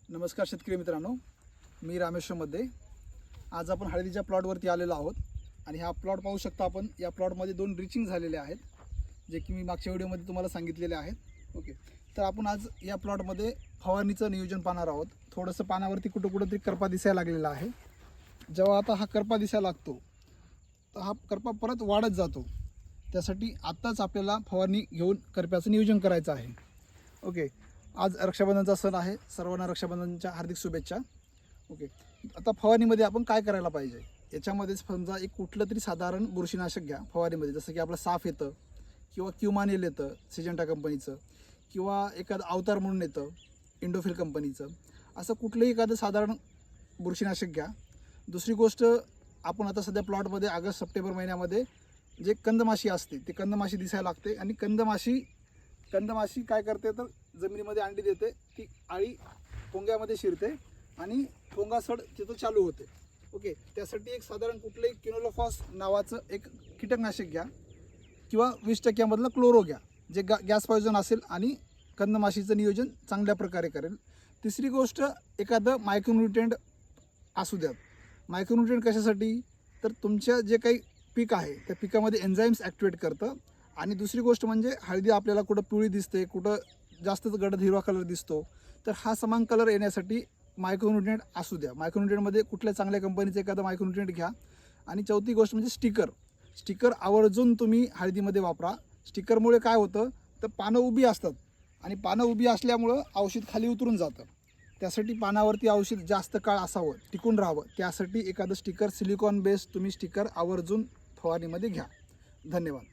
नमस्कार शेतकरी मित्रांनो, मी रामेश्वरमध्ये. आज आपण हळदीच्या प्लॉटवरती आलेलो आहोत आणि हा प्लॉट पाहू शकता आपण. या प्लॉटमध्ये 2 ड्रिचिंग झालेले आहेत, जे की मी मागच्या व्हिडिओमध्ये तुम्हाला सांगितलेले आहेत. ओके, तर आपण आज या प्लॉटमध्ये फवारणीचं नियोजन पाहणार आहोत. थोडंसं पानावरती कुठं करपा दिसायला लागलेला आहे. जेव्हा आता हा करपा दिसायला लागतो तर हा करपा परत वाढत जातो. त्यासाठी आत्ताच आपल्याला फवारणी घेऊन करप्याचं नियोजन करायचं आहे. ओके, आज रक्षाबंधनचा सण आहे. सर्वांना रक्षाबंधनच्या हार्दिक शुभेच्छा. ओके, आता फवारणीमध्ये आपण काय करायला पाहिजे, याच्यामध्ये समजा एक कुठलं तरी साधारण बुरशीनाशक घ्या फवारणीमध्ये. जसं की आपलं साफ येतं किंवा क्युमानिल येतं सिजंटा कंपनीचं, किंवा एखादं अवतार म्हणून येतं इंडोफिल कंपनीचं. असं कुठलंही एखादं साधारण बुरशीनाशक घ्या. दुसरी गोष्ट, आपण आता सध्या प्लॉटमध्ये ऑगस्ट सप्टेंबर महिन्यामध्ये जे कंदमाशी असते ते कंदमाशी दिसायला लागते. आणि कंदमाशी काय करते तर जमिनीमध्ये अंडी देते. ती आळी पोंग्यामध्ये शिरते आणि पोंगासड तिथं चालू होते. ओके, त्यासाठी एक साधारण कुठलंही क्विनोलोफॉस नावाचं एक कीटकनाशक घ्या किंवा 20% क्लोरो घ्या, जे गॅस पॉयझन असेल आणि कंदमाशीचं नियोजन चांगल्या प्रकारे करेल. तिसरी गोष्ट, एखादं मायक्रोन्यूट्रिएंट असू द्यात. मायक्रोन्यूट्रिएंट कशासाठी, तर तुमच्या जे काही पीक आहे त्या पिकामध्ये एन्झाईम्स ॲक्टिवेट करतं. आणि दुसरी गोष्ट म्हणजे हळदी आपल्याला कुठं पिवळी दिसते, कुठं जास्तच गडद हिरवा कलर दिसतो, तर हा समान कलर येण्यासाठी मायक्रोन्यूट्रिएंट असू द्या. मायक्रोन्यूट्रिएंटमध्ये कुठल्या चांगल्या कंपनीचं एखादं मायक्रोन्यूट्रिएंट घ्या. आणि चौथी गोष्ट म्हणजे स्टिकर आवर्जून तुम्ही हळदीमध्ये वापरा. स्टिकरमुळे काय होतं तर पानं उभी असतात आणि पानं उभी असल्यामुळं औषध खाली उतरून जातं. त्यासाठी पानावरती औषध जास्त काळ असावं, टिकून राहावं, त्यासाठी एखादं स्टिकर सिलिकॉन बेस्ड तुम्ही स्टिकर आवर्जून फवारणीमध्ये घ्या. धन्यवाद.